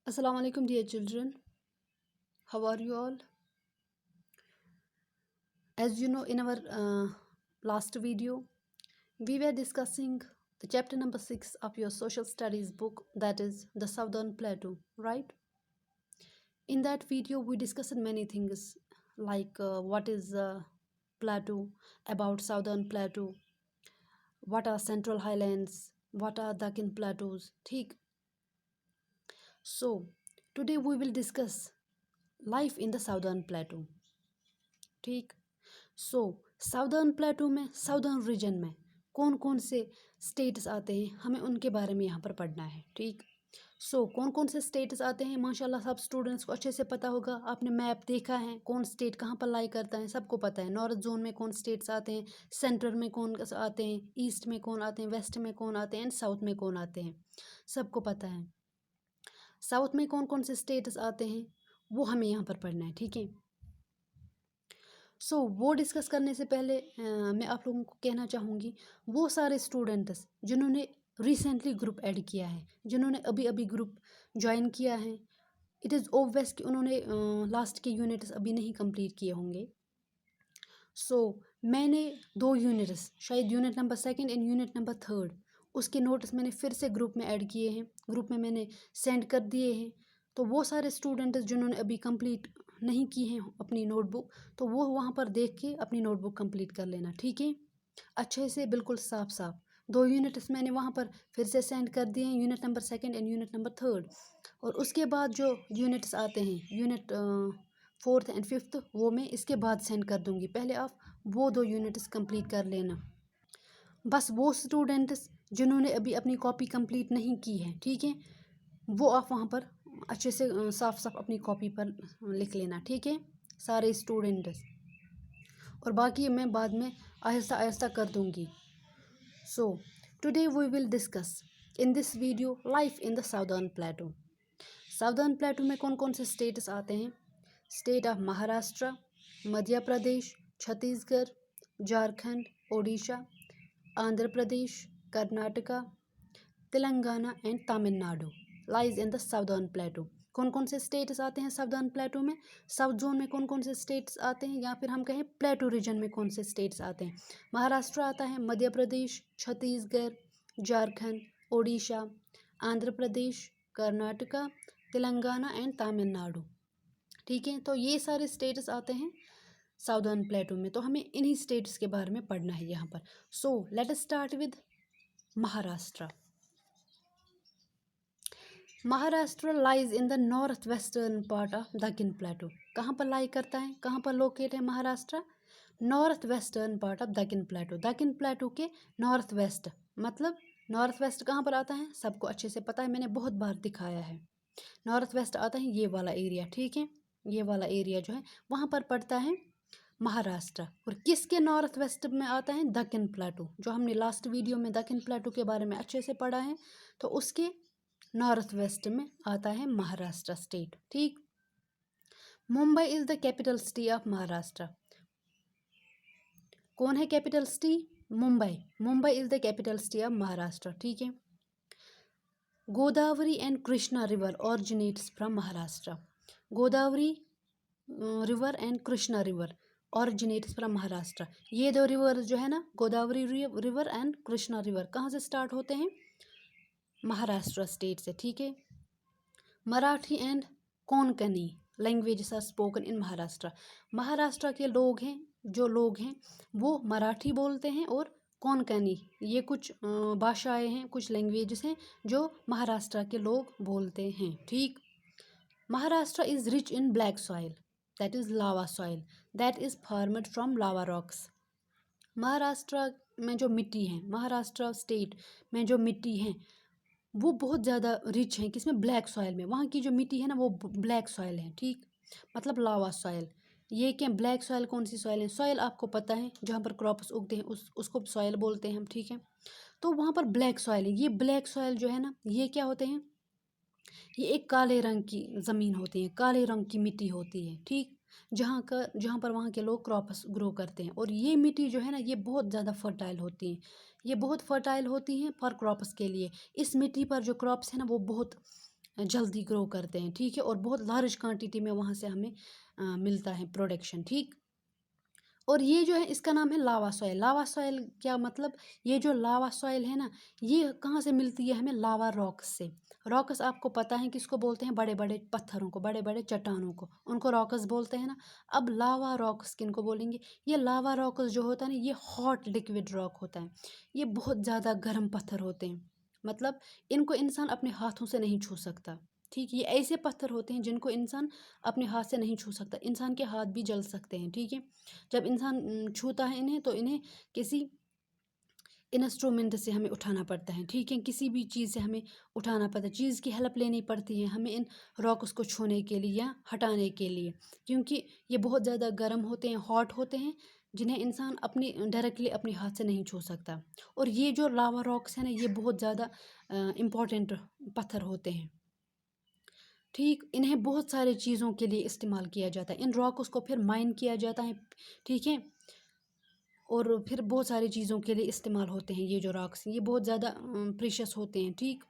Assalamu alaikum, dear children. How are you all? As you know, in our last video, we were discussing the chapter number 6 of your social studies book, that is the Southern Plateau, right? In that video, we discussed many things like what is plateau, about Southern Plateau, what are Central Highlands, what are Deccan Plateaus. ठीक. So, today we will discuss life in the Southern Plateau. ठीक. सो southern प्लेटू में, southern region में कौन कौन से states आते हैं, हमें उनके बारे में यहाँ पर पढ़ना है। ठीक। सो कौन कौन से स्टेट्स आते हैं, माशाल्लाह सब स्टूडेंट्स को अच्छे से पता होगा। आपने मैप देखा है, कौन स्टेट कहाँ पर लाई करता है, सबको पता है। नॉर्थ जोन में कौन स्टेट्स आते हैं, सेंटर में कौन आते हैं, ईस्ट में कौन आते हैं, वेस्ट में कौन आते हैं एंड साउथ में कौन आते हैं, सबको पता है। साउथ में कौन कौन से स्टेट्स आते हैं वो हमें यहाँ पर पढ़ना है। ठीक है। सो वो डिस्कस करने से पहले मैं आप लोगों को कहना चाहूँगी, वो सारे स्टूडेंट्स जिन्होंने रिसेंटली ग्रुप ऐड किया है, जिन्होंने अभी अभी ग्रुप ज्वाइन किया है, इट इज़ ऑब्वियस कि उन्होंने लास्ट के यूनिट्स अभी नहीं कंप्लीट किए होंगे। सो मैंने 2 यूनिट्स, शायद unit number 2 and unit number 3, उसके नोट्स मैंने फिर से ग्रुप में ऐड किए हैं, ग्रुप में मैंने सेंड कर दिए हैं। तो वो सारे स्टूडेंट्स जिन्होंने अभी कंप्लीट नहीं की हैं अपनी नोटबुक, तो वो वहाँ पर देख के अपनी नोटबुक कंप्लीट कर लेना। ठीक है, अच्छे से, बिल्कुल साफ साफ। 2 यूनिट्स मैंने वहाँ पर फिर से सेंड कर दिए हैं, unit number 2 and unit number 3। और उसके बाद जो यूनिट्स आते हैं, यूनिट 4th एंड 5th, वो मैं इसके बाद सेंड कर दूँगी। पहले आप वो 2 यूनिट्स कंप्लीट कर लेना। बस वो स्टूडेंट्स जिन्होंने अभी अपनी कॉपी कंप्लीट नहीं की है, ठीक है, वो आप वहाँ पर अच्छे से साफ साफ अपनी कॉपी पर लिख लेना। ठीक है, सारे स्टूडेंट्स। और बाकी मैं बाद में आहिस्ता आहिस्ता कर दूँगी। So today we will discuss in this video life in the southern plateau. Southern plateau में कौन कौन से स्टेट्स आते हैं? State of Maharashtra, Madhya Pradesh, Chhattisgarh, Jharkhand, Odisha, Andhra Pradesh, Karnataka, Telangana and Tamil Nadu lies in the southern plateau. कौन कौन से स्टेट्स आते हैं साउदर्न प्लेटो में? साउथ जोन में कौन कौन से स्टेट्स आते हैं, या फिर हम कहें प्लेटो रीजन में कौन से स्टेट्स आते हैं? महाराष्ट्र आता है, मध्य प्रदेश, छत्तीसगढ़, झारखंड, ओडिशा, आंध्र प्रदेश, कर्नाटका, तेलंगाना एंड तमिलनाडु। ठीक है, तो ये सारे स्टेट्स आते हैं साउदर्न प्लेटो में। तो हमें इन्हीं स्टेट्स के बारे में पढ़ना है यहाँ पर। So let us start with Maharashtra. Maharashtra lies in the north western part of Deccan plateau. कहाँ पर लाई करता है, कहाँ पर लोकेट है Maharashtra? North western part of Deccan plateau. Deccan plateau के नॉर्थ वेस्ट, मतलब नॉर्थ वेस्ट कहाँ पर आता है सबको अच्छे से पता है, मैंने बहुत बार दिखाया है। नॉर्थ वेस्ट आता है ये वाला एरिया। ठीक है, ये वाला एरिया जो है वहाँ पर पड़ता है महाराष्ट्र। और किसके नॉर्थ वेस्ट में आता है? दक्कन प्लेटो। जो हमने लास्ट वीडियो में दक्कन प्लेटो के बारे में अच्छे से पढ़ा है, तो उसके नॉर्थ वेस्ट में आता है महाराष्ट्र स्टेट। ठीक। Mumbai is the capital city of Maharashtra. कौन है capital city? Mumbai. Mumbai is the capital city of Maharashtra. ठीक है। Godavari and Krishna river originates from Maharashtra. Godavari river and Krishna river originates from Maharashtra. ये 2 रिवर जो है ना, Godavari river and Krishna river, कहाँ से स्टार्ट होते हैं? महाराष्ट्र स्टेट से। ठीक है। Marathi and Konkani languages are spoken in Maharashtra. Maharashtra के लोग हैं, जो लोग हैं वो मराठी बोलते हैं, और कोंकणी, ये कुछ भाषाएं हैं, कुछ लैंग्वेजेस हैं जो महाराष्ट्र के लोग बोलते हैं। ठीक। Maharashtra is rich in black soil, that is lava soil, that is formed from lava rocks. Maharashtra में जो मिट्टी है, महाराष्ट्र स्टेट में जो मिट्टी है वो बहुत ज़्यादा रिच है। किसमें? ब्लैक सॉइल में। वहाँ की जो मिट्टी है ना वो ब्लैक सॉइल है। ठीक, मतलब लावा सॉइल। ये क्या ब्लैक सॉइल कौन सी सॉइल है? सॉइल आपको पता है जहाँ पर क्रॉप्स उगते हैं उसको सॉइल बोलते हैं हम। ठीक है, तो वहाँ पर ब्लैक सॉइल है। ये ब्लैक सॉइल जो है ना, ये क्या होते हैं? ये एक काले रंग की ज़मीन होती है, काले रंग की मिट्टी होती है। ठीक, जहाँ पर वहाँ के लोग क्रॉप्स ग्रो करते हैं। और ये मिट्टी जो है ना, ये बहुत ज़्यादा फर्टाइल होती है, ये बहुत फर्टाइल होती हैं फॉर क्रॉप्स के लिए। इस मिट्टी पर जो क्रॉप्स है ना वो बहुत जल्दी ग्रो करते हैं, ठीक है, और बहुत लार्ज क्वांटिटी में वहाँ से हमें मिलता है प्रोडक्शन, ठीक। और ये जो है इसका नाम है लावा सॉइल। लावा सॉइल क्या मतलब, ये जो लावा सॉइल है ना, ये कहाँ से मिलती है हमें, लावा रॉक्स से। रॉक्स आपको पता है किसको बोलते हैं, बड़े बड़े पत्थरों को, बड़े बड़े चट्टानों को, उनको रॉक्स बोलते हैं ना। अब लावा रॉक्स किनको बोलेंगे, ये लावा रॉक्स जो होता है ना, ये हॉट लिक्विड रॉक होता है। ये बहुत ज़्यादा गर्म पत्थर होते हैं, मतलब इनको इंसान अपने हाथों से नहीं छू सकता, ठीक। ये ऐसे पत्थर होते हैं जिनको इंसान अपने हाथ से नहीं छू सकता, इंसान के हाथ भी जल सकते हैं, ठीक है। जब इंसान छूता है इन्हें, तो इन्हें किसी इंस्ट्रूमेंट से हमें उठाना पड़ता है, ठीक है, किसी भी चीज़ से हमें उठाना पड़ता है, चीज़ की हेल्प लेनी पड़ती है हमें इन रॉक्स को छूने के लिए या हटाने के लिए, क्योंकि ये बहुत ज़्यादा गर्म होते हैं, हॉट होते हैं, जिन्हें इंसान अपनी डायरेक्टली अपने हाथ से नहीं छू सकता। और ये जो लावा रॉक्स हैं ना, ये बहुत ज़्यादा इम्पॉर्टेंट पत्थर होते हैं, ठीक। इन्हें बहुत सारे चीज़ों के लिए इस्तेमाल किया जाता है, इन रॉक्स को फिर माइन किया जाता है, ठीक है, और फिर बहुत सारी चीज़ों के लिए इस्तेमाल होते हैं। ये जो रॉक्स ये बहुत ज़्यादा प्रीशियस होते हैं, ठीक।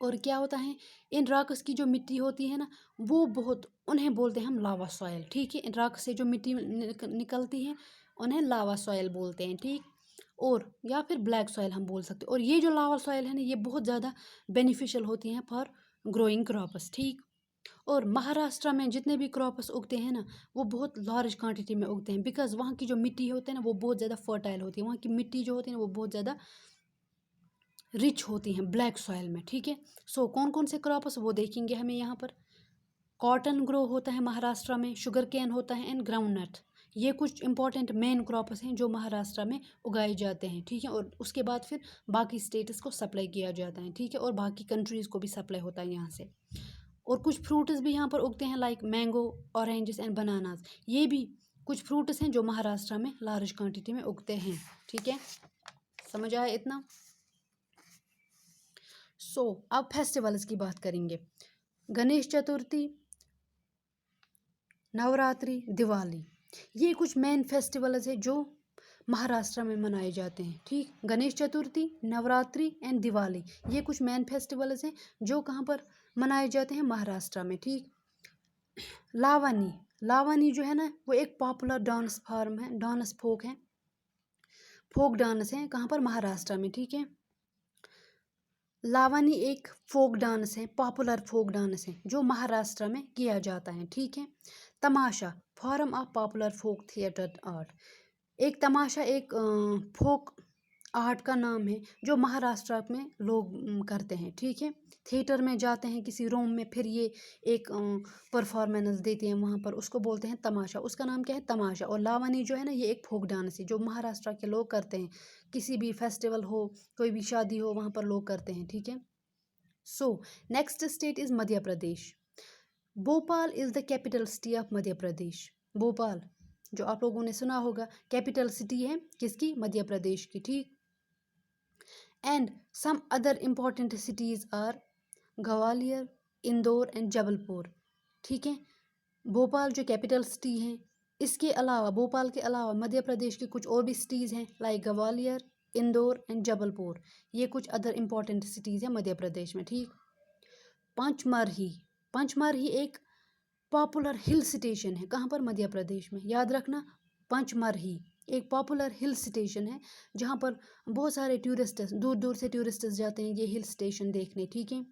और क्या होता है, इन रॉक्स की जो मिट्टी होती है ना, वो बहुत, उन्हें बोलते हैं हम लावा सॉइल, ठीक है। इन रॉक्स से जो मिट्टी निकलती है उन्हें लावा सॉइल बोलते हैं, ठीक। और या फिर ब्लैक सॉइल हम बोल सकते हैं। और ये जो लावा सॉइल है ना, ये बहुत ज़्यादा बेनिफिशियल होती हैं फॉर ग्रोइंग क्रॉप्स, ठीक। और महाराष्ट्र में जितने भी क्रॉप्स उगते हैं ना, वो बहुत लार्ज क्वांटिटी में उगते हैं, बिकॉज वहाँ की जो मिट्टी होती है ना, वो बहुत ज़्यादा फर्टाइल होती है, वहाँ की मिट्टी जो होती है ना, वो बहुत ज़्यादा रिच होती हैं ब्लैक सॉइल में, ठीक है। सो कौन कौन से क्रॉप्स वो देखेंगे हमें यहाँ पर। कॉटन ग्रो होता है महाराष्ट्र में, शुगर केन होता है, एंड ग्राउंड नट। ये कुछ इंपॉर्टेंट मेन क्रॉप्स हैं जो महाराष्ट्र में उगाए जाते हैं, ठीक है। और उसके बाद फिर बाकी स्टेट्स को सप्लाई किया जाता है, ठीक है, और बाकी कंट्रीज़ को भी सप्लाई होता है यहाँ से। और कुछ फ्रूट्स भी यहाँ पर उगते हैं, like mango, oranges and bananas. ये भी कुछ फ्रूट्स हैं जो महाराष्ट्र में लार्ज क्वांटिटी में उगते हैं, ठीक है। समझ आया इतना। अब फेस्टिवल्स की बात करेंगे। गणेश चतुर्थी, नवरात्रि, दिवाली, ये कुछ मेन फेस्टिवल्स है जो महाराष्ट्र में मनाए जाते हैं, ठीक। गणेश चतुर्थी, नवरात्रि एंड दिवाली, ये कुछ मेन फेस्टिवल्स हैं जो कहाँ पर मनाए जाते हैं, महाराष्ट्र में, ठीक। लावनी, लावनी जो है ना, वो एक पॉपुलर डांस फॉर्म है, डांस फोक है, फोक डांस है, कहाँ पर, महाराष्ट्र में, ठीक है। लावनी एक फोक डांस है, पॉपुलर फोक डांस है जो महाराष्ट्र में किया जाता है, ठीक है। Tamasha, form of popular folk theatre art, एक तमाशा एक फोक आर्ट का नाम है जो महाराष्ट्र में लोग करते हैं, ठीक है। थिएटर में जाते हैं किसी रूम में, फिर ये एक परफॉर्मेंस देते हैं वहाँ पर, उसको बोलते हैं तमाशा, उसका नाम क्या है, तमाशा। और लावनी जो है ना, ये एक फोक डांस है जो महाराष्ट्र के लोग करते हैं, किसी भी फेस्टिवल हो, कोई भी शादी हो, वहाँ पर लोग करते हैं, ठीक है। Next state is Madhya Pradesh. Bhopal is the capital city of Madhya Pradesh. Bhopal जो आप लोगों ने सुना होगा, कैपिटल सिटी है किसकी, मध्य प्रदेश की, ठीक। And some other important cities are Gwalior, Indore and Jabalpur, ठीक है। भोपाल जो कैपिटल सिटी है, इसके अलावा, भोपाल के अलावा मध्य प्रदेश की कुछ और भी सिटीज़ हैं, लाइक ग्वालियर, इंदौर एंड जबलपुर, ये कुछ अदर इम्पॉर्टेंट सिटीज़ हैं मध्य प्रदेश में, ठीक। पंचमरही, पंचमरही एक पॉपुलर हिल स्टेशन है, कहाँ पर, मध्य प्रदेश में, याद रखना। पंचमरही एक पॉपुलर हिल स्टेशन है जहाँ पर बहुत सारे टूरिस्ट्स, दूर दूर से टूरिस्ट्स जाते हैं ये हिल स्टेशन देखने, ठीक है।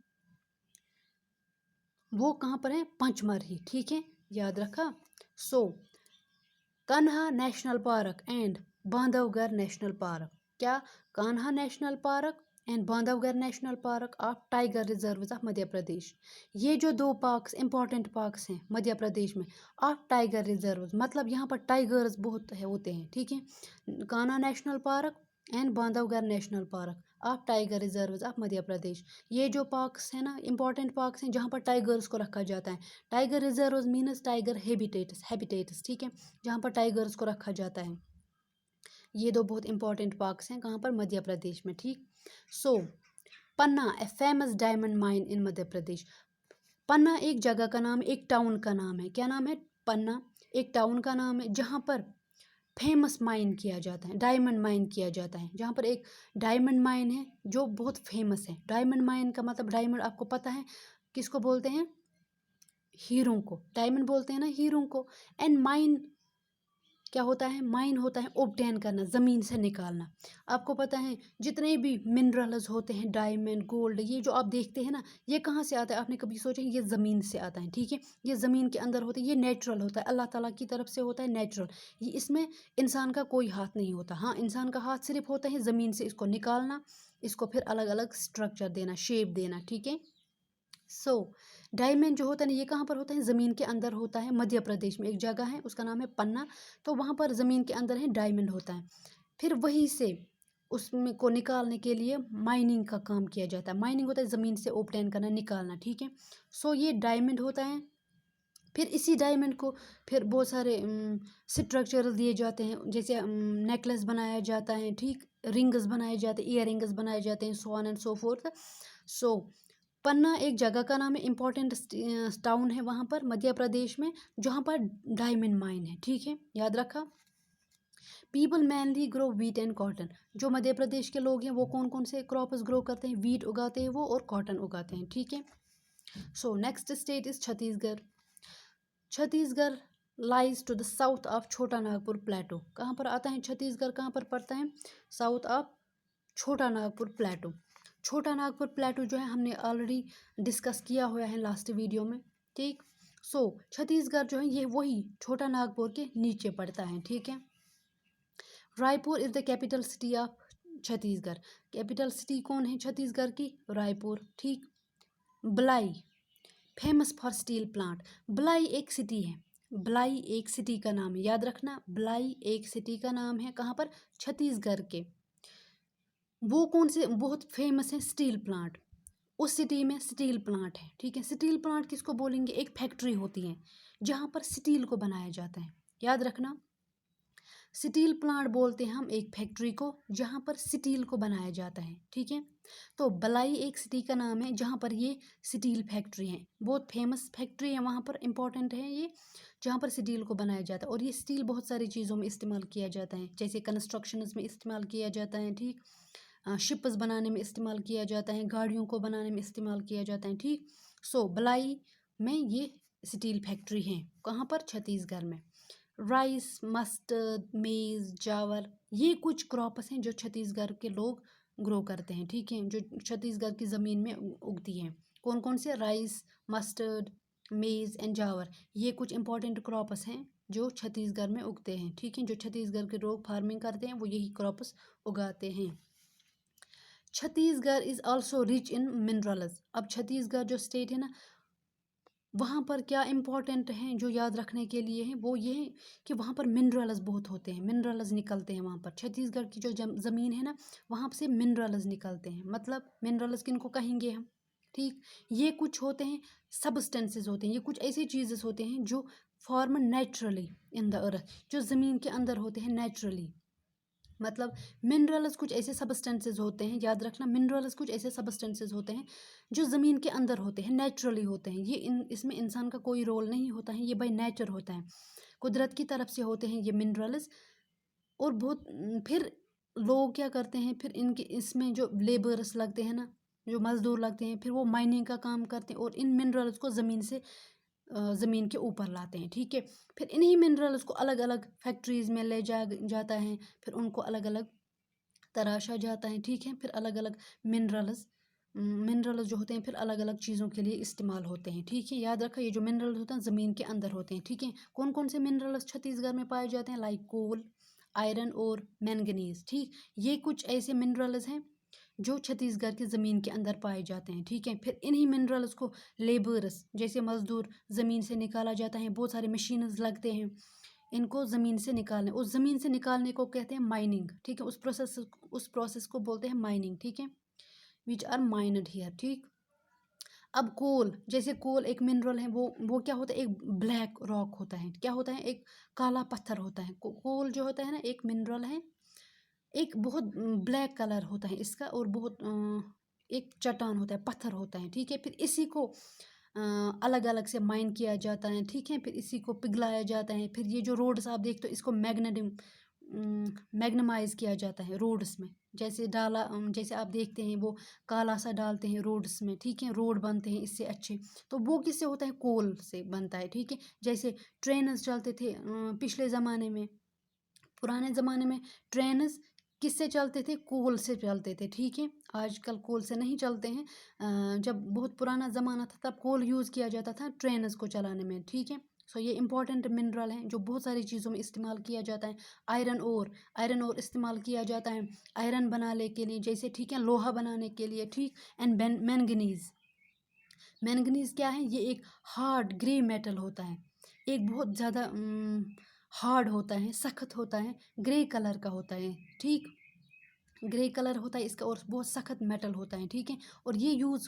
वो कहाँ पर है, पंचमरही, ठीक है, याद रखा। Kanha national park and Bandhavgarh national park, क्या, Kanha national park and Bandhavgarh national park of tiger reserve of Madhya Pradesh, ये जो दो पार्क्स इंपॉर्टेंट पार्क्स हैं मध्य प्रदेश में, ऑफ टाइगर रिजर्व, मतलब यहाँ पर टाइगर्स बहुत होते हैं, ठीक है। Kanha national park and Bandhavgarh national park of tiger reserve of Madhya Pradesh, ये जो पार्क्स हैं ना, इंपॉर्टेंट पार्क्स हैं जहाँ पर टाइगर्स को रखा जाता है। Tiger reserve means tiger habitats, ठीक है, जहाँ पर टाइगर्स को रखा जाता है। ये दो बहुत इंपॉर्टेंट पार्क्स हैं कहाँ पर, मध्य प्रदेश में, ठीक। Panna, a famous diamond mine in Madhya Pradesh. Panna एक जगह का नाम, एक टाउन का नाम है, क्या नाम है, पन्ना एक टाउन का नाम है जहाँ पर फेमस माइन किया जाता है, डायमंड माइन किया जाता है, जहाँ पर एक डायमंड माइन है जो बहुत फेमस है। डायमंड माइन का मतलब, डायमंड आपको पता है किसको बोलते हैं? हीरो को। डायमंड बोलते हैं ना हीरो को। एंड माइन क्या होता है? माइन होता है ऑब्टेन करना, ज़मीन से निकालना। आपको पता है जितने भी मिनरल्स होते हैं, डायमंड, गोल्ड, ये जो आप देखते हैं ना, ये कहाँ से आता है? आपने कभी सोचा? ये ज़मीन से आता है, ठीक है। ये ज़मीन के अंदर होता है, ये नेचुरल होता है, अल्लाह ताला की तरफ से होता है, नेचुरल। ये इसमें इंसान का कोई हाथ नहीं होता। हाँ, इंसान का हाथ सिर्फ होता है ज़मीन से इसको निकालना, इसको फिर अलग अलग स्ट्रक्चर देना, शेप देना, ठीक है। सो डायमंड जो होता है ना, ये कहाँ पर होता है? ज़मीन के अंदर होता है। मध्य प्रदेश में एक जगह है, उसका नाम है पन्ना। तो वहाँ पर ज़मीन के अंदर है, डायमंड होता है। फिर वहीं से उसमें को निकालने के लिए माइनिंग का काम किया जाता है। माइनिंग होता है ज़मीन से ऑब्टेन करना, निकालना, ठीक है। सो ये डायमंड होता है। फिर इसी डायमंड को फिर बहुत सारे स्ट्रक्चर दिए जाते हैं, जैसे नेकलेस बनाया जाता है, ठीक, रिंग्स बनाए जाते हैं, ईयर रिंग्स बनाए जाते हैं, so on and so forth. So Panna एक जगह का नाम है, इम्पोर्टेंट टाउन है वहाँ पर मध्य प्रदेश में, जहाँ पर डायमंड माइन है, ठीक है, याद रखा। People mainly grow wheat and cotton. जो मध्य प्रदेश के लोग हैं वो कौन कौन से क्रॉप्स ग्रो करते हैं? वीट उगाते हैं वो, और कॉटन उगाते हैं, ठीक है। So next state is Chhattisgarh. Chhattisgarh lies to the south of Chota Nagpur प्लेटो। कहाँ पर आता है छत्तीसगढ़? कहाँ पर पड़ता है? साउथ ऑफ छोटा नागपुर प्लेटो। छोटा नागपुर प्लेटो जो है हमने ऑलरेडी डिस्कस किया हुआ है लास्ट वीडियो में, ठीक। सो छत्तीसगढ़ जो है ये वही छोटा नागपुर के नीचे पड़ता है, ठीक है। Raipur is the capital city of Chhattisgarh. Capital city कौन है छत्तीसगढ़ की? रायपुर, ठीक। बलाई फेमस फॉर स्टील प्लांट। बलाई एक सिटी है, बलाई एक सिटी का नाम है, याद रखना, बलाई एक सिटी का नाम है। कहाँ पर? छत्तीसगढ़ के। वो कौन से बहुत फेमस है? Steel plant. उस सिटी में स्टील प्लांट है, ठीक है। स्टील प्लांट किसको बोलेंगे? एक फैक्ट्री होती है जहाँ पर स्टील को बनाया जाता है, याद रखना। स्टील प्लांट बोलते हैं हम एक फैक्ट्री को जहाँ पर स्टील को बनाया जाता है, ठीक है। तो बलाई एक सिटी का नाम है जहाँ पर ये स्टील फैक्ट्री है, बहुत फेमस फैक्ट्री है वहाँ पर, इम्पोर्टेंट है ये, जहाँ पर स्टील को बनाया जाता है। और ये स्टील बहुत सारी चीज़ों में इस्तेमाल किया जाता है, जैसे कंस्ट्रक्शंस में इस्तेमाल किया जाता है, ठीक। शिप्स बनाने में इस्तेमाल किया जाता है, गाड़ियों को बनाने में इस्तेमाल किया जाता है, ठीक। सो बलाई में ये स्टील फैक्ट्री है, कहाँ पर? छत्तीसगढ़ में। राइस, मस्टर्ड, मेज़, चावल, ये कुछ क्रॉप्स हैं जो छत्तीसगढ़ के लोग ग्रो करते हैं, ठीक है, जो छत्तीसगढ़ की ज़मीन में उगती हैं। कौन कौन से? राइस, मस्टर्ड, मेज़ एंड जावर, ये कुछ इंपॉर्टेंट क्रॉप्स हैं जो छत्तीसगढ़ में उगते हैं, ठीक है। जो छत्तीसगढ़ के लोग फार्मिंग करते हैं वो यही क्रॉप्स उगाते हैं। Chhattisgarh is also rich in minerals. अब छत्तीसगढ़ जो स्टेट है ना, वहाँ पर क्या इम्पोर्टेंट हैं जो याद रखने के लिए हैं, वो ये है कि वहाँ पर मिनरल्स बहुत होते हैं, मिनरल्स निकलते हैं वहाँ पर। छत्तीसगढ़ की जो ज़मीन है ना, वहाँ से मिनरल्स निकलते हैं। मतलब मिनरल्स किनको कहेंगे हम, ठीक। ये कुछ होते हैं, सबस्टेंसेस होते हैं, ये कुछ ऐसी चीज़ें होते हैं जो form naturally in the earth, जो ज़मीन के अंदर होते हैं नेचुरली। मतलब मिनरल्स कुछ ऐसे सबस्टेंसेस होते हैं, याद रखना, मिनरल्स कुछ ऐसे सबस्टेंसेस होते हैं जो ज़मीन के अंदर होते हैं, नेचुरली होते हैं। ये इसमें इंसान का कोई रोल नहीं होता है, ये बाय नेचर होता है, कुदरत की तरफ से होते हैं ये मिनरल्स। और बहुत फिर लोग क्या करते हैं, फिर इनके इसमें जो लेबर्स लगते हैं ना, जो मज़दूर लगते हैं, फिर वो माइनिंग का काम करते हैं और इन मिनरल्स को ज़मीन के ऊपर लाते हैं, ठीक है। फिर इन्हीं मिनरल्स को अलग अलग फैक्ट्रीज़ में ले जाता है, फिर उनको अलग अलग तराशा जाता है, ठीक है। फिर अलग अलग मिनरल्स मिनरल्स जो होते हैं फिर अलग अलग चीज़ों के लिए इस्तेमाल होते हैं, ठीक है। याद रखा, ये जो मिनरल्स होते हैं ज़मीन के अंदर होते हैं, ठीक है। कौन कौन से मिनरल्स छत्तीसगढ़ में पाए जाते हैं? लाइक कोल, आयरन और मैंगनीज, ठीक। ये कुछ ऐसे मिनरल्स हैं जो छत्तीसगढ़ की ज़मीन के अंदर पाए जाते हैं, ठीक है। फिर इन्हीं मिनरल्स को लेबर्स जैसे मज़दूर ज़मीन से निकाला जाता है, बहुत सारे मशीन्स लगते हैं इनको ज़मीन से निकालने, उस ज़मीन से निकालने को कहते हैं माइनिंग, ठीक है। उस प्रोसेस को बोलते हैं माइनिंग, ठीक है, विच आर माइनड हियर, ठीक। अब कोल, जैसे कोल एक मिनरल है, वो क्या होता है? एक ब्लैक रॉक होता है, क्या होता है? एक काला पत्थर होता है। कोल जो होता है ना, एक मिनरल है, एक बहुत ब्लैक कलर होता है इसका, और बहुत एक चट्टान होता है, पत्थर होता है, ठीक है। फिर इसी को अलग अलग से माइन किया जाता है, ठीक है। फिर इसी को पिघलाया जाता है। फिर ये जो रोड्स आप देखते हो इसको मैग्नीमाइज किया जाता है रोड्स में। जैसे जैसे आप देखते हैं वो काला सा डालते हैं रोड्स में, ठीक है, रोड बनते हैं इससे अच्छे। तो वो किससे होता है? कोल से बनता है, ठीक है। जैसे ट्रेन चलते थे पिछले ज़माने में, पुराने ज़माने में ट्रेन किससे चलते थे? कोल से चलते थे, ठीक है। आजकल कोल से नहीं चलते हैं। जब बहुत पुराना ज़माना था तब कोल यूज़ किया जाता था ट्रेन को चलाने में, ठीक है। सो ये इंपॉर्टेंट मिनरल है जो बहुत सारी चीज़ों में इस्तेमाल किया जाता है। आयरन और इस्तेमाल किया जाता है आयरन बनाने के लिए, जैसे, ठीक है, लोहा बनाने के लिए, ठीक। And manganese. मैंगनीज क्या है? ये एक हार्ड ग्रे मेटल होता है, एक बहुत ज़्यादा हार्ड होता है, सख्त होता है, ग्रे कलर का होता है, ठीक। ग्रे कलर होता है इसका और बहुत सख्त मेटल होता है, ठीक है। और ये यूज़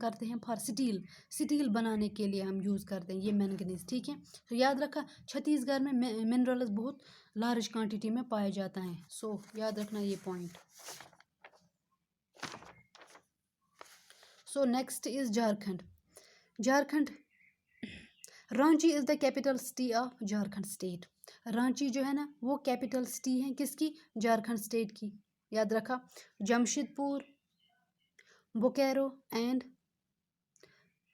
करते हैं फॉर स्टील बनाने के लिए हम यूज़ करते हैं ये मैंगनीज, ठीक है। तो याद रखा, छत्तीसगढ़ में मिनरल्स बहुत लार्ज क्वांटिटी में पाया जाता है। सो याद रखना ये point. So next is Jharkhand. Ranchi is the capital city of Jharkhand state. Ranchi जो है ना वो कैपिटल सिटी है किसकी? झारखंड स्टेट की। याद रखा, जमशेदपुर, बोकारो एंड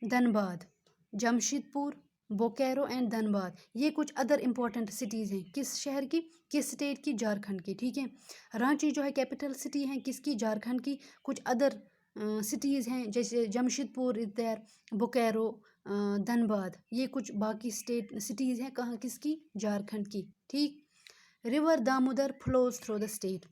धनबाद। जमशेदपुर, बोकारो एंड धनबाद, ये कुछ अदर इंपॉर्टेंट सिटीज़ हैं किस शहर की, किस स्टेट की? झारखंड की, ठीक है। रांची जो है कैपिटल सिटी है किसकी? झारखंड की। कुछ अदर सिटीज़ हैं जैसे जमशेदपुर इज़ देयर, बोकारो, धनबाद, ये कुछ बाकी स्टेट सिटीज़ हैं कहाँ किसकी? झारखंड की, ठीक। River Damodar flows through the state.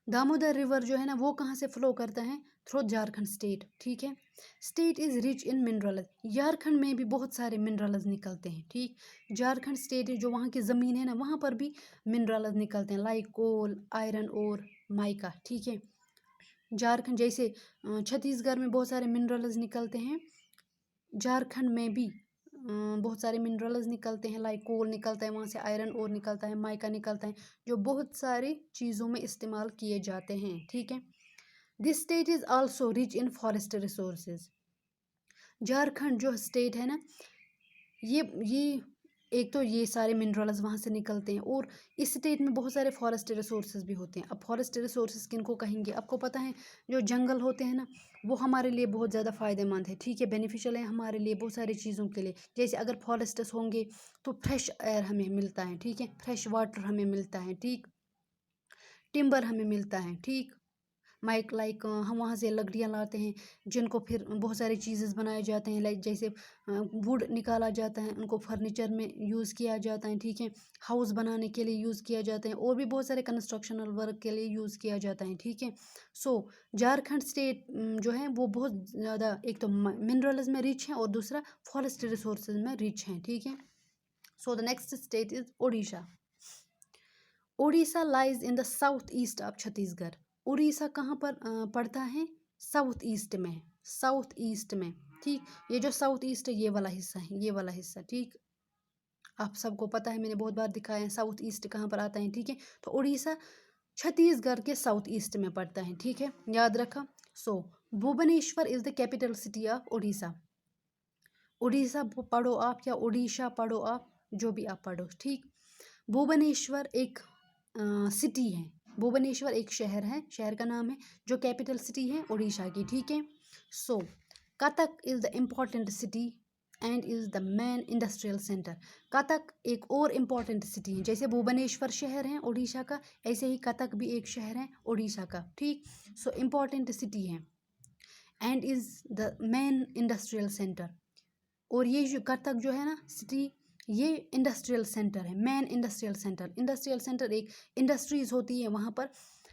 Damodar river जो है ना वो कहाँ से फ्लो करता है? थ्रू झारखंड स्टेट, ठीक है। State is rich in mineral. Jharkhand में भी बहुत सारे मिनरल्स निकलते हैं, ठीक। झारखंड स्टेट जो वहाँ की ज़मीन है ना वहाँ पर भी मिनरल्स निकलते हैं, लाइक कोल, आयरन और माइका, ठीक है। झारखंड जैसे छत्तीसगढ़ में बहुत सारे मिनरल्स निकलते हैं, झारखंड में भी बहुत सारे मिनरल्स निकलते हैं, लाइक कोल निकलता है वहाँ से, आयरन और निकलता है, माइका निकलता है, जो बहुत सारी चीज़ों में इस्तेमाल किए जाते हैं, ठीक है। This state is also rich in forest resources. Jharkhand जो स्टेट है ना ये एक तो ये सारे मिनरल्स वहाँ से निकलते हैं और इस स्टेट में बहुत सारे फॉरेस्ट रिसोर्सेज भी होते हैं। अब फॉरेस्ट रिसोर्सेज किनको कहेंगे? आपको पता है जो जंगल होते हैं ना वो हमारे लिए बहुत ज़्यादा फ़ायदेमंद है, ठीक है, बेनिफिशियल है हमारे लिए बहुत सारी चीज़ों के लिए। जैसे अगर फॉरेस्ट्स होंगे तो फ्रेश एयर हमें मिलता है, ठीक है, फ्रेश वाटर हमें मिलता है, ठीक, टिम्बर हमें मिलता है, ठीक। हम वहाँ से लकड़ियाँ लाते हैं जिनको फिर बहुत सारी चीज़ें बनाए जाते हैं, लाइक जैसे वुड निकाला जाता है, उनको फर्नीचर में यूज़ किया जाता है, ठीक है, हाउस बनाने के लिए यूज़ किया जाता है और भी बहुत सारे कंस्ट्रक्शनल वर्क के लिए यूज़ किया जाता है, ठीक है। सो झारखंड स्टेट जो है वो बहुत ज़्यादा एक तो मिनरल्स में रिच है और दूसरा फॉरेस्ट रिसोर्सेज में रिच हैं, ठीक है। So the next state is Odisha. Orissa lies in the south east of Chhattisgarh. Orissa कहाँ पर पड़ता है? साउथ ईस्ट में, साउथ ईस्ट में, ठीक। ये जो साउथ ईस्ट है ये वाला हिस्सा है, ये वाला हिस्सा, ठीक। आप सबको पता है मैंने बहुत बार दिखाया है साउथ ईस्ट कहाँ पर आता है, ठीक है। तो उड़ीसा छत्तीसगढ़ के साउथ ईस्ट में पड़ता है, ठीक है, याद रखा। So Bhubaneswar is the capital city of Orissa. Orissa पढ़ो आप या उड़ीसा पढ़ो आप, जो भी आप पढ़ो, ठीक। भुवनेश्वर एक सिटी है, भुवनेश्वर एक शहर है, शहर का नाम है, जो कैपिटल सिटी है उड़ीसा की, ठीक है। So Cuttack is the important city and is the main industrial centre. Cuttack एक और इम्पॉर्टेंट सिटी है, जैसे भुवनेश्वर शहर है उड़ीसा का, ऐसे ही कटक भी एक शहर है उड़ीसा का, ठीक। सो इम्पॉर्टेंट सिटी है and is the main industrial centre. और ये जो कटक जो है ना सिटी, ये इंडस्ट्रियल सेंटर है, main industrial centre. Industrial centre एक इंडस्ट्रीज होती है वहाँ पर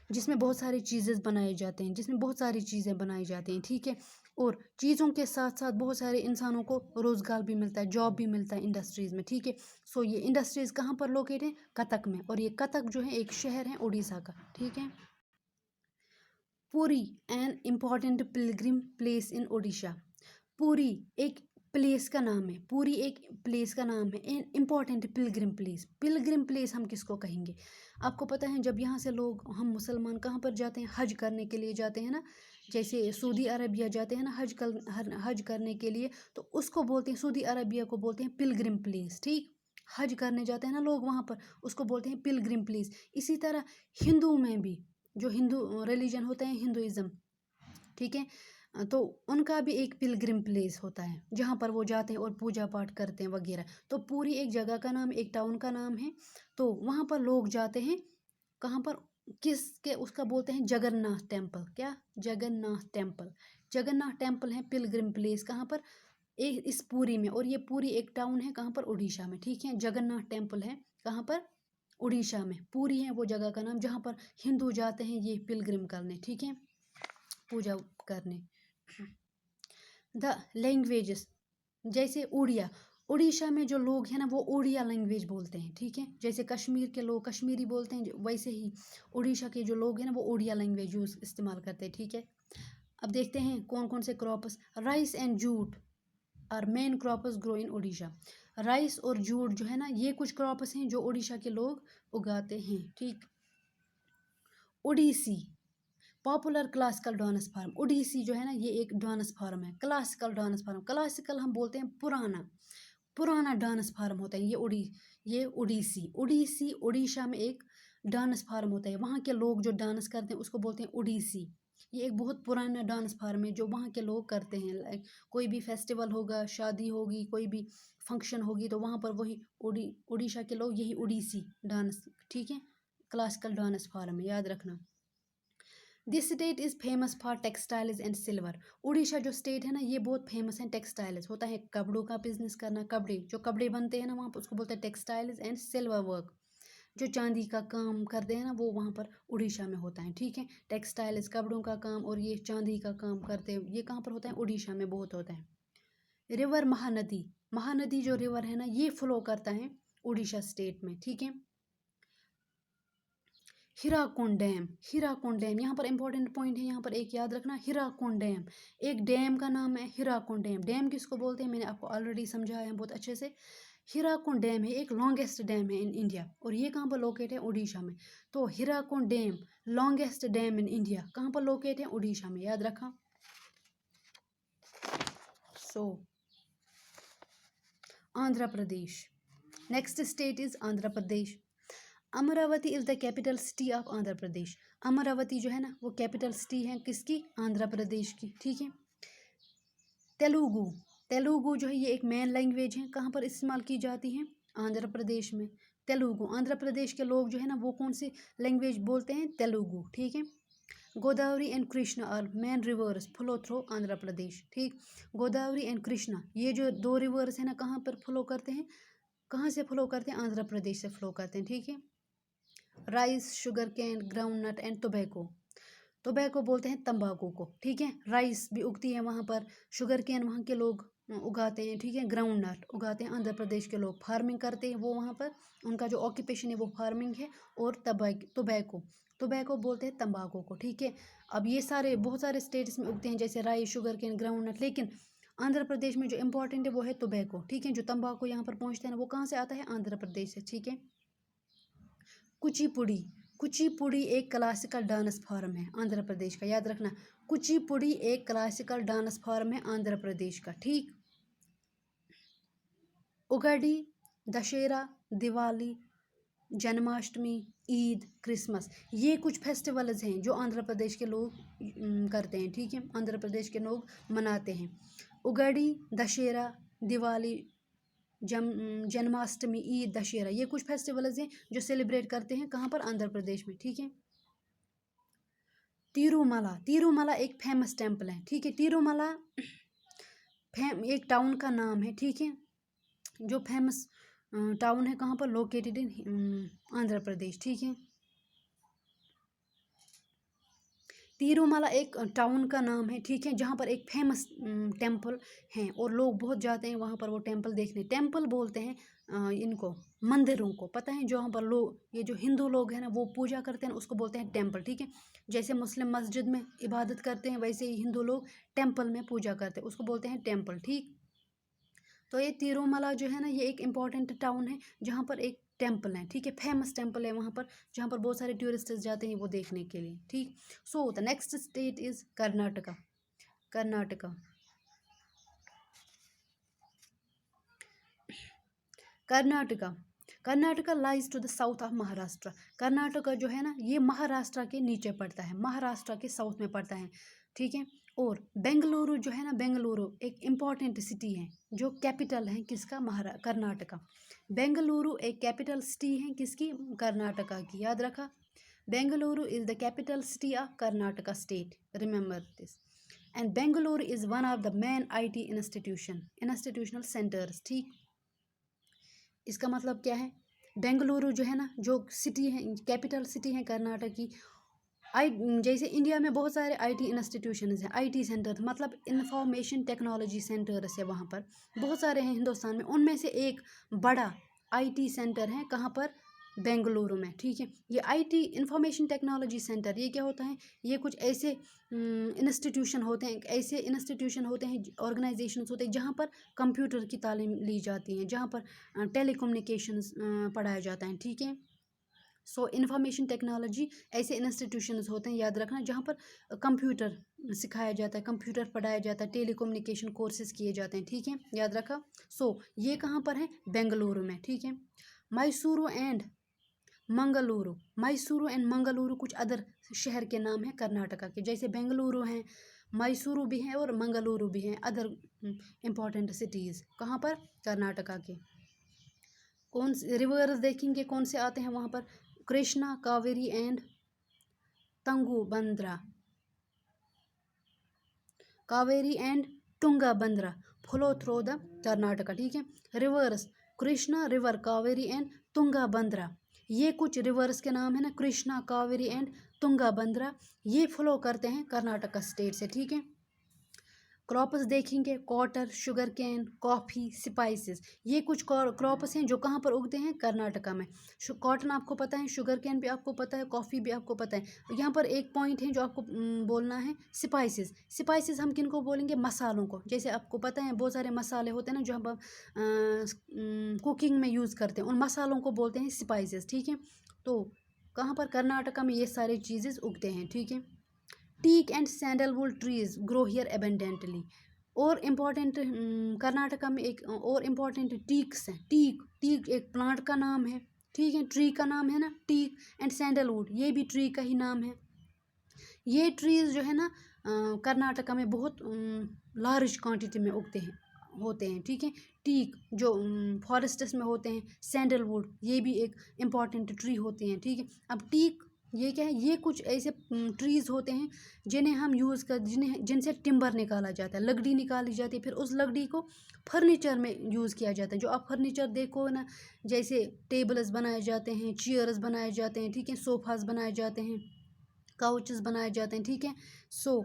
जिसमें बहुत सारी चीज़ें बनाए जाते हैं, जिसमें बहुत सारी चीज़ें बनाई जाती हैं, ठीक है। और चीज़ों के साथ साथ बहुत सारे इंसानों को रोज़गार भी मिलता है, जॉब भी मिलता है इंडस्ट्रीज़ में, ठीक है। सो ये इंडस्ट्रीज़ कहाँ पर लोकेट है? कटक में। और ये कटक जो है एक शहर है उड़ीसा का, ठीक है। Puri an important Pilgrim place in Odisha. Puri एक प्लेस का नाम है, पूरी एक प्लेस का नाम है, an important Pilgrim place. Pilgrim place हम किसको कहेंगे? आपको पता है जब यहाँ से लोग, हम मुसलमान कहाँ पर जाते हैं? हज करने के लिए जाते हैं ना, जैसे सऊदी अरबिया जाते हैं ना हज करने के लिए, तो उसको बोलते हैं, सऊदी अरबिया को बोलते हैं पिलग्रिम प्लेस, ठीक। हज करने जाते हैं ना लोग वहाँ पर, उसको बोलते हैं पिलग्रिम प्लेस। इसी तरह हिंदू में भी जो हिंदू रिलीजन होते हैं, हिंदुइज्म, ठीक है, तो उनका भी एक पिलग्रिम प्लेस होता है जहाँ पर वो जाते हैं और पूजा पाठ करते हैं वगैरह। तो पूरी एक जगह का नाम, एक टाउन का नाम है, तो वहाँ पर लोग जाते हैं। कहाँ पर, किसके, उसका बोलते हैं जगन्नाथ टेम्पल। क्या? जगन्नाथ टेम्पल। जगन्नाथ टेम्पल है पिलग्रिम प्लेस। कहाँ पर? एक इस पुरी में। और ये पुरी एक टाउन है कहाँ पर? उड़ीसा में, ठीक है। जगन्नाथ टेम्पल है कहाँ पर? उड़ीसा में। पुरी है वो जगह का नाम जहाँ पर हिंदू जाते हैं ये पिलग्रिम करने, ठीक है, पूजा करने। द लैंग्वेजेस, जैसे उड़िया, उड़ीसा में जो लोग हैं ना वो उड़िया लैंग्वेज बोलते हैं, ठीक है। जैसे कश्मीर के लोग कश्मीरी बोलते हैं, वैसे ही उड़ीसा के जो लोग हैं ना वो उड़िया लैंग्वेज यूज इस्तेमाल करते हैं, ठीक है। अब देखते हैं कौन कौन से crops. Rice and jute are main crops grow in Orissa. Rice और जूट जो है ना ये कुछ क्रॉप्स हैं जो उड़ीसा के लोग उगाते हैं, ठीक। Odissi, popular classical dance form. Odissi जो है ना ये एक डांस फॉर्म है, क्लासिकल डांस फॉर्म। क्लासिकल हम बोलते हैं पुराना, पुराना डांस फॉर्म होता है ये उड़ीसी। उड़ीसी उड़ीसा में एक डांस फॉर्म होता है, वहाँ के लोग जो डांस करते हैं उसको बोलते हैं उड़ीसी। ये एक बहुत पुराना डांस फॉर्म है जो वहाँ के लोग करते हैं। लाइक कोई भी फेस्टिवल होगा, शादी होगी, कोई भी फंक्शन होगी, तो वहाँ पर वही उड़ीसा के लोग यही उड़ीसी डांस, ठीक है, क्लासिकल डांस फॉर्म है, याद रखना। This state is famous for textiles and silver. Orissa जो स्टेट है ना ये बहुत फेमस है टेक्सटाइल्स, होता है कपड़ों का बिजनेस करना, कपड़े जो कपड़े बनते हैं ना वहाँ पर उसको बोलते हैं टेक्सटाइल्स एंड सिल्वर वर्क। जो चांदी का काम करते हैं ना वो वहाँ पर उड़ीसा में होता है, ठीक है। टेक्सटाइल्स कपड़ों का काम और ये चांदी का काम करते हैं, ये कहाँ पर होता है? उड़ीसा में बहुत होता है। रिवर महानदी, महानदी जो रिवर है ना ये फ्लो करता है उड़ीसा स्टेट में, ठीक है। हीराकुंड डैम, हीराकुंड डैम यहाँ पर इंपॉर्टेंट पॉइंट है, यहाँ पर एक याद रखना, हीराकुंड डैम। एक डैम का नाम है हीराकुंड डैम। डैम किसको बोलते हैं मैंने आपको ऑलरेडी समझाया है बहुत अच्छे से। हीराकुंड डैम है एक लॉन्गेस्ट डैम है इन इंडिया, और ये कहाँ पर लोकेट है? उड़ीसा में। तो Hirakud dam longest dam in India कहाँ पर लोकेट है? उड़ीसा में, याद रखा। So Andhra Pradesh, next state is Andhra Pradesh. Amaravati is the capital city of Andhra Pradesh. Amaravati जो है ना वो कैपिटल सिटी है किसकी? आंध्र प्रदेश की, ठीक है। तेलुगु, तेलुगु जो है ये एक मेन लैंग्वेज है, कहाँ पर इस्तेमाल की जाती है? आंध्र प्रदेश में। तेलुगु, आंध्र प्रदेश के लोग जो है ना वो कौन सी लैंग्वेज बोलते हैं? तेलुगु, ठीक है। Godavari and Krishna are main rivers flow through Andhra Pradesh, ठीक। गोदावरी एंड कृष्णा ये जो दो रिवर्स है ना कहाँ पर फ्लो करते हैं? कहाँ से फ्लो करते हैं? आंध्र प्रदेश से फ्लो करते हैं, ठीक है। Rice, sugarcane, groundnut and tobacco. Tobacco बोलते हैं तंबाकू को, ठीक है। राइस भी उगती है वहाँ पर, शुगर कैन वहाँ के लोग उगाते हैं, ठीक है। ग्राउंड नट उगाते हैं आंध्र प्रदेश के लोग, फार्मिंग करते हैं वो वहाँ पर, उनका जो ऑक्यूपेशन है वो फार्मिंग है। और टोबैको, टोबैको बोलते हैं तंबाकू को, ठीक है। अब ये सारे बहुत सारे स्टेट्स में उगते हैं जैसे rice, sugarcane, groundnut, लेकिन आंध्र प्रदेश में जो इंपॉर्टेंट है वो है टोबैको, ठीक है। जो तंबाकू यहाँ पर पहुँचते हैं ना वो कहाँ से आता है? आंध्र प्रदेश से, ठीक है। कुचिपुड़ी, कुचिपुड़ी एक क्लासिकल डांस फॉर्म है आंध्र प्रदेश का, याद रखना। कुचिपुड़ी एक क्लासिकल डांस फॉर्म है आंध्र प्रदेश का, ठीक। उगाड़ी, दशहरा, दिवाली, जन्माष्टमी, ईद, क्रिसमस, ये कुछ फेस्टिवल्स हैं जो आंध्र प्रदेश के लोग करते हैं, ठीक है। आंध्र प्रदेश के लोग मनाते हैं। उगाड़ी, दशहरा, दिवाली, जन्माष्टमी, ईद, दशहरा, ये कुछ फेस्टिवल्स हैं जो सेलिब्रेट करते हैं कहाँ पर? आंध्र प्रदेश में, ठीक है। तिरुमला, तिरुमला एक फेमस टेम्पल है, ठीक है। तिरुमला एक टाउन का नाम है, ठीक है, जो फेमस टाउन है कहाँ पर? लोकेटेड इन आंध्र प्रदेश, ठीक है। तिरुमला एक टाउन का नाम है, ठीक है, जहाँ पर एक फेमस टेम्पल है और लोग बहुत जाते हैं वहाँ पर वो टेम्पल देखने। टेम्पल बोलते हैं इनको, मंदिरों को, पता है, जहाँ पर लोग, ये जो हिंदू लोग हैं ना वो पूजा करते हैं उसको बोलते हैं टेम्पल, ठीक है। जैसे मुस्लिम मस्जिद में इबादत करते हैं वैसे ही हिंदू लोग टेम्पल में पूजा करते हैं, उसको बोलते हैं टेम्पल, ठीक। तो ये तिरुमला जो है ना ये एक इम्पॉर्टेंट टाउन है जहाँ पर एक टेम्पल है, ठीक है, फेमस टेम्पल है वहाँ पर, जहाँ पर बहुत सारे टूरिस्ट जाते हैं वो देखने के लिए, ठीक। So the next state is Karnataka. Karnataka, Karnataka, Karnataka lies to the south of Maharashtra. Karnataka जो है ना ये महाराष्ट्र के नीचे पड़ता है, महाराष्ट्र के साउथ में पड़ता है, ठीक है। और बेंगलुरु जो है ना, बेंगलुरु एक इम्पॉर्टेंट सिटी है जो कैपिटल है किसका, कर्नाटका। बेंगलुरु एक कैपिटल सिटी है किसकी, कर्नाटका की, याद रखा। Bengaluru is the capital city of Karnataka state, remember this. And Bengaluru is one of the main IT institutional centres, ठीक। इसका मतलब क्या है, बेंगलुरु जो है ना, जो सिटी है, कैपिटल सिटी है कर्नाटक की। जैसे इंडिया में बहुत सारे IT इंस्टीट्यूशंस हैं, IT सेंटर, मतलब इंफॉर्मेशन टेक्नोलॉजी सेंटर्स है, वहाँ पर बहुत सारे हैं हिंदुस्तान में। उनमें से एक बड़ा IT सेंटर है कहाँ पर, बेंगलुरु में, ठीक है। ये IT इंफॉर्मेशन टेक्नोलॉजी सेंटर, ये क्या होता है, ये कुछ ऐसे इंस्टीट्यूशन होते हैं, ऐसे इंस्टीट्यूशन होते हैं, ऑर्गेनाइजेशंस होते हैं जहाँ पर कंप्यूटर की तालीम ली जाती है, जहाँ पर टेलीकम्युनिकेशंस पढ़ाया जाता है, ठीक है। सो इंफॉर्मेशन टेक्नोलॉजी ऐसे इंस्टीट्यूशंस होते हैं, याद रखना, जहाँ पर कंप्यूटर सिखाया जाता है, कंप्यूटर पढ़ाया जाता है, टेलीकम्युनिकेशन कोर्सेज किए जाते हैं, ठीक है, याद रखा। सो ये कहाँ पर है, बेंगलुरु में, ठीक है। मैसूरू एंड मंगलुरु, मैसूरू एंड मंगलुरु कुछ अदर शहर के नाम हैं कर्नाटका के, जैसे बेंगलुरु हैं, मैसूरू भी हैं और मंगलुरु भी हैं, अदर इम्पॉर्टेंट सिटीज़ कहाँ पर, कर्नाटका के। कौन से रिवर्स देखेंगे, कौन से आते हैं वहाँ पर, Krishna, Kaveri and Tungabhadra, Kaveri and Tungabhadra flow through the Karnataka, ठीक है। Rivers, Krishna river, Kaveri and Tungabhadra, ये कुछ रिवर्स के नाम है ना, कृष्णा, कावेरी एंड तुंगाबंद्रा, ये फ्लो करते हैं कर्नाटका स्टेट से, ठीक है। क्रॉप्स देखेंगे, cotton, sugar cane, coffee, spices, ये कुछ क्रॉप्स हैं जो कहाँ पर उगते हैं, कर्नाटका में। कॉटन आपको पता है, शुगर कैन भी आपको पता है, कॉफ़ी भी आपको पता है। यहाँ पर एक पॉइंट है जो आपको बोलना है, स्पाइसेस। स्पाइसेस हम किन को बोलेंगे, मसालों को। जैसे आपको पता है बहुत सारे मसाले होते हैं ना जो हम कुकिंग में यूज़ करते हैं, उन मसालों को बोलते हैं स्पाइसेस, ठीक है। तो कहाँ पर, कर्नाटका में ये सारी चीज़ें उगते हैं, ठीक है। Teak and sandalwood trees grow here abundantly. और इम्पॉर्टेंट कर्नाटका में एक और इम्पॉर्टेंट टीक्स हैं, टीक एक प्लांट का नाम है, ठीक है, ट्री का नाम है ना टीक, एंड सैंडलवुड ये भी ट्री का ही नाम है। ये ट्रीज जो है ना कर्नाटका में बहुत लार्ज क्वांटिटी में उगते हैं, होते हैं, ठीक है। टीक जो फॉरेस्ट्स में होते हैं, सैंडलवुड ये भी एक इम्पॉर्टेंट ट्री होते हैं, ठीक है। अब टीक ये क्या है, ये कुछ ऐसे ट्रीज होते हैं जिन्हें हम यूज़ कर, जिनसे टिम्बर निकाला जाता है, लकड़ी निकाली जाती है, फिर उस लकड़ी को फर्नीचर में यूज़ किया जाता है। जो आप फर्नीचर देखो ना, जैसे टेबल्स बनाए जाते हैं, चेयर्स बनाए जाते हैं, ठीक है, सोफास बनाए जाते हैं, काउचेस बनाए जाते हैं, ठीक है। सो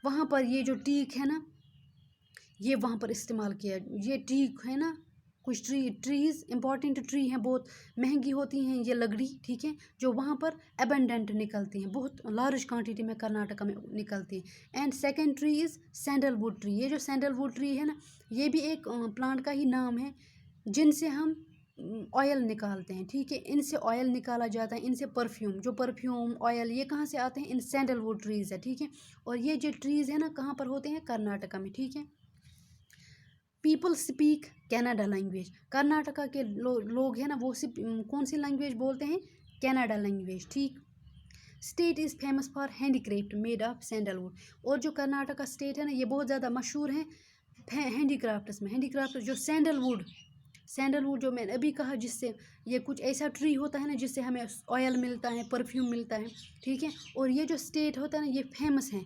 वहाँ पर ये जो टीक है ना, ये वहाँ पर इस्तेमाल किया, ये टीक है ना, कुछ ट्रीज़ इंपॉर्टेंट ट्री हैं, बहुत महंगी होती हैं ये लकड़ी, ठीक है, जो वहाँ पर एबेंडेंट निकलती हैं, बहुत लार्ज क्वांटिटी में कर्नाटका में निकलती हैं। And second tree is sandalwood tree. ये जो सैंडलवुड ट्री है ना, ये भी एक प्लांट का ही नाम है, जिनसे हम ऑयल निकालते हैं, ठीक है, इनसे ऑयल निकाला जाता है, इनसे परफ्यूम, जो परफ्यूम ऑयल ये कहाँ से आते हैं, इन सैंडलवुड ट्रीज़ है, ठीक है। और ये जो ट्रीज़ है ना कहाँ पर होते हैं, कर्नाटका में, ठीक है। People speak Canada language. Karnataka के लोग हैं ना वो कौन सी लैंग्वेज बोलते हैं, कनाडा लैंग्वेज, ठीक। State is famous for handicraft made of sandalwood. और जो कर्नाटका स्टेट है ना ये बहुत ज़्यादा मशहूर है हैंडीक्राफ्ट्स में। हैंडीक्राफ्ट जो सैंडलवुड जो मैंने अभी कहा, जिससे ये कुछ ऐसा ट्री होता है ना जिससे हमें ऑयल मिलता है, परफ्यूम मिलता है, ठीक है। और ये जो स्टेट होता है ना ये फेमस है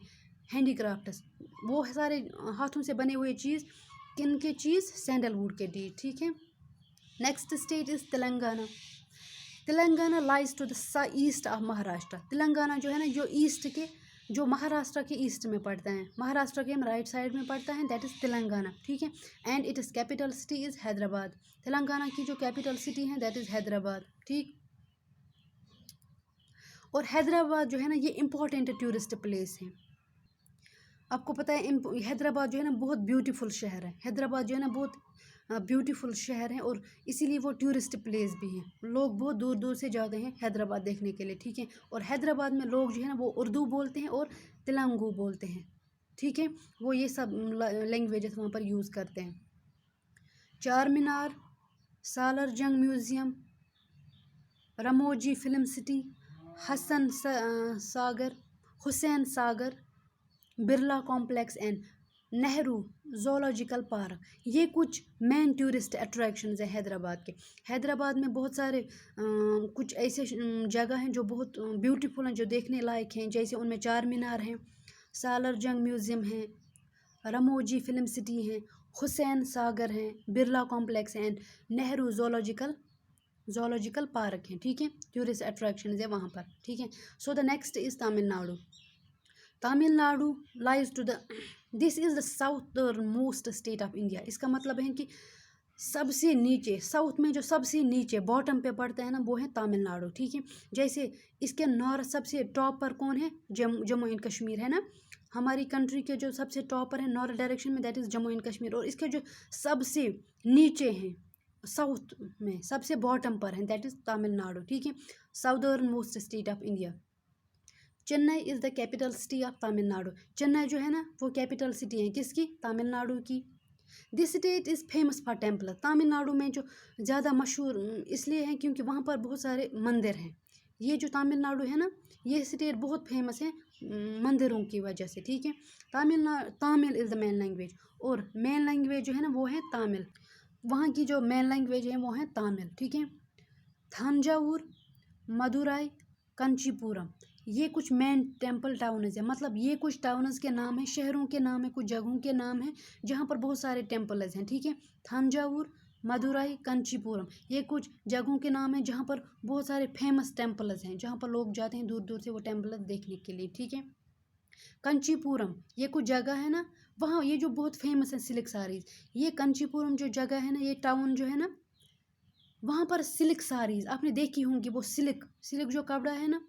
हैंडीक्राफ्ट्स, वो सारे हाथों से बने हुए चीज़, किन के चीज़, सैंडलवुड के डी, ठीक है। Next state is Telangana. Telangana lies to the east of Maharashtra. Telangana जो है ना जो ईस्ट के, जो महाराष्ट्र के ईस्ट में पड़ता है, महाराष्ट्र के राइट साइड में पड़ता है, दैट इज़ तेलंगाना, ठीक है। And it is capital city is Hyderabad. Telangana की जो कैपिटल सिटी है दैट इज़ हैदराबाद, ठीक। और हैदराबाद जो है ना ये इम्पोर्टेंट टूरिस्ट प्लेस है। आपको पता है हैदराबाद जो है ना बहुत ब्यूटीफुल शहर है, हैदराबाद जो है ना बहुत ब्यूटीफुल शहर है, और इसीलिए वो टूरिस्ट प्लेस भी हैं। लोग बहुत दूर दूर से जाते हैं हैदराबाद देखने के लिए, ठीक है। और हैदराबाद में लोग जो है ना वो उर्दू बोलते हैं और तेलुगु बोलते हैं, ठीक है, वो ये सब लैंग्वेजेस वहाँ पर यूज़ करते हैं। चार Minar, Salar Jung museum, Ramoji film city, Hasan Sagar, Hussain Sagar, Birla complex and Nehru zoological park. ये कुछ मेन टूरिस्ट अट्रैक्शंस हैं हैदराबाद के। हैदराबाद में बहुत सारे कुछ ऐसे जगह हैं जो बहुत ब्यूटीफुल हैं, जो देखने लायक हैं। जैसे उनमें चार मीनार हैं, सालर जंग म्यूज़ियम है, रमोजी फिल्म सिटी हैं, हुसैन सागर हैं, Birla complex and Nehru zoological park हैं। ठीक है, टूरिस्ट अट्रैक्शंस है वहाँ पर। ठीक है, so the next is Tamil Nadu. Tamil Nadu lies to the this is the southernmost state of India. इसका मतलब है कि सबसे नीचे, साउथ में जो सबसे नीचे बॉटम पे पड़ता है ना, वो है तमिलनाडु। ठीक है, जैसे इसके नॉर्थ सबसे टॉप पर कौन है? जम्मू एंड कश्मीर है ना। हमारी कंट्री के जो सबसे टॉप पर है नॉर्थ डायरेक्शन में, that is Jammu and Kashmir. और इसके जो सबसे नीचे हैं साउथ में, सबसे बॉटम पर है, दैट इज़ तमिलनाडु। ठीक है, southern most state of India. Chennai is the capital city of Tamil Nadu. Chennai जो है ना, वो कैपिटल सिटी है किसकी? तमिलनाडु की। This state is famous for temple. Tamil Nadu में जो ज़्यादा मशहूर इसलिए है क्योंकि वहाँ पर बहुत सारे मंदिर हैं। ये जो तमिलनाडु है ना, ये स्टेट बहुत फेमस है मंदिरों की वजह से। ठीक है, Tamil is the main language, और मेन लैंग्वेज जो है ना वो है तमिल। वहाँ की जो मेन लैंग्वेज है वो है तमिल। ठीक है, थंजावुर, मदुराई, कंचीपुरम, ये कुछ मेन टेम्पल टाउन्स है। मतलब ये कुछ टाउन्स के नाम हैं, शहरों के नाम है, कुछ जगहों के नाम हैं जहाँ पर बहुत सारे टेम्पल्स हैं। ठीक है, थंजावुर, मदुराई, कंचीपुरम, ये कुछ जगहों के नाम हैं जहाँ पर बहुत सारे फेमस टेम्पल्स हैं, जहाँ पर लोग जाते हैं दूर दूर से वो टेम्पल्स देखने के लिए। ठीक है, कंचीपुरम ये कुछ जगह है ना, वहाँ ये जो बहुत फेमस है सिल्क साड़ीज़। ये कंचीपुरम जो जगह है ना, ये टाउन जो है ना, वहाँ पर सिल्क साड़ीज़ आपने देखी होंगी। वो सिल्क जो कपड़ा है ना,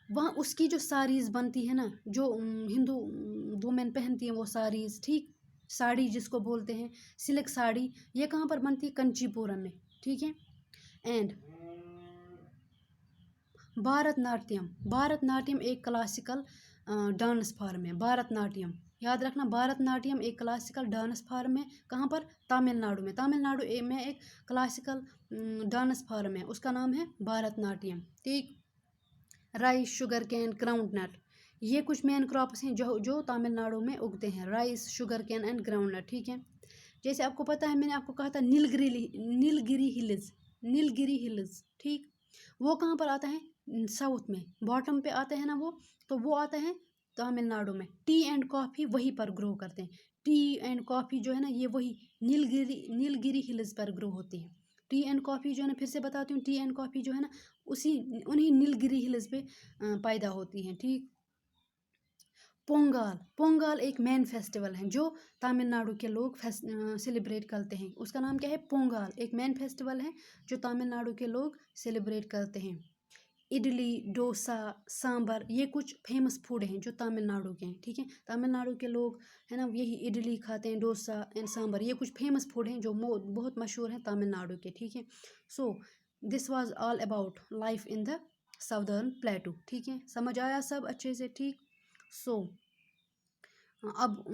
वहाँ उसकी जो साड़ीज़ बनती है ना, जो हिंदू वुमेन पहनती हैं वो साड़ीज़, ठीक, साड़ी जिसको बोलते हैं सिल्क साड़ी, ये कहाँ पर बनती है? कंचीपुरम में। ठीक है, एंड भारतनाट्यम एक क्लासिकल डांस फॉर्म है। भारतनाट्यम याद रखना, भारतनाट्यम एक क्लासिकल डांस फॉर्म है। कहाँ पर? तमिलनाडु में। तमिलनाडु में एक क्लासिकल डांस फॉर्म है, उसका नाम है भारतनाट्यम। ठीक, rice, sugarcane, groundnut, ये कुछ मेन क्रॉप्स हैं जो तमिलनाडु में उगते हैं। Rice, sugarcane and groundnut. ठीक है, जैसे आपको पता है, मैंने आपको कहा था नीलगिरी हिल्स। ठीक, वो कहाँ पर आता है? साउथ में, बॉटम पे आते हैं ना वो, तो वो आता है तमिलनाडु में। टी एंड कॉफ़ी वहीं पर ग्रो करते हैं। टी एंड कॉफ़ी जो है ना, ये वही नीलगिरी हिल्स पर ग्रो होती है। टी एंड कॉफ़ी जो है ना, फिर से बताती हूँ, टी एंड कॉफ़ी जो है ना, उन्हीं नीलगिरी हिल्स पे पैदा होती हैं। ठीक, पोंगल एक मेन फेस्टिवल है जो तमिलनाडु के लोग सेलिब्रेट करते हैं। उसका नाम क्या है? पोंगल एक मेन फेस्टिवल है जो तमिलनाडु के लोग सेलिब्रेट करते हैं। इडली, डोसा, सांबर, ये कुछ फेमस फूड हैं जो तमिलनाडु के हैं। ठीक है, तमिलनाडु के लोग है ना, यही इडली खाते हैं, डोसा एंड सांबर, ये कुछ फेमस फूड हैं जो बहुत मशहूर हैं तमिलनाडु के। ठीक है, so this was all about life in the southern प्लेटू। ठीक है, समझ आया सब अच्छे से? ठीक, सो अब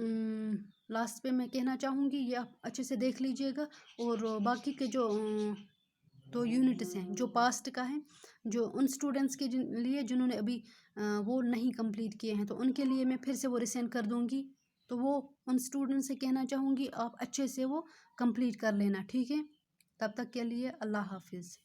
लास्ट पे मैं कहना चाहूँगी, ये आप अच्छे से देख लीजिएगा। और बाकी के जो 2 यूनिट्स हैं जो पास्ट का है, जो उन स्टूडेंट्स के लिए जिन्होंने अभी वो नहीं कंप्लीट किए हैं, तो उनके लिए मैं फिर से वो रिसेंड कर दूँगी। तो वो उन स्टूडेंट्स से कहना चाहूँगी आप अच्छे से वो कंप्लीट कर लेना। ठीक है, तब तक के लिए अल्लाह हाफिज़।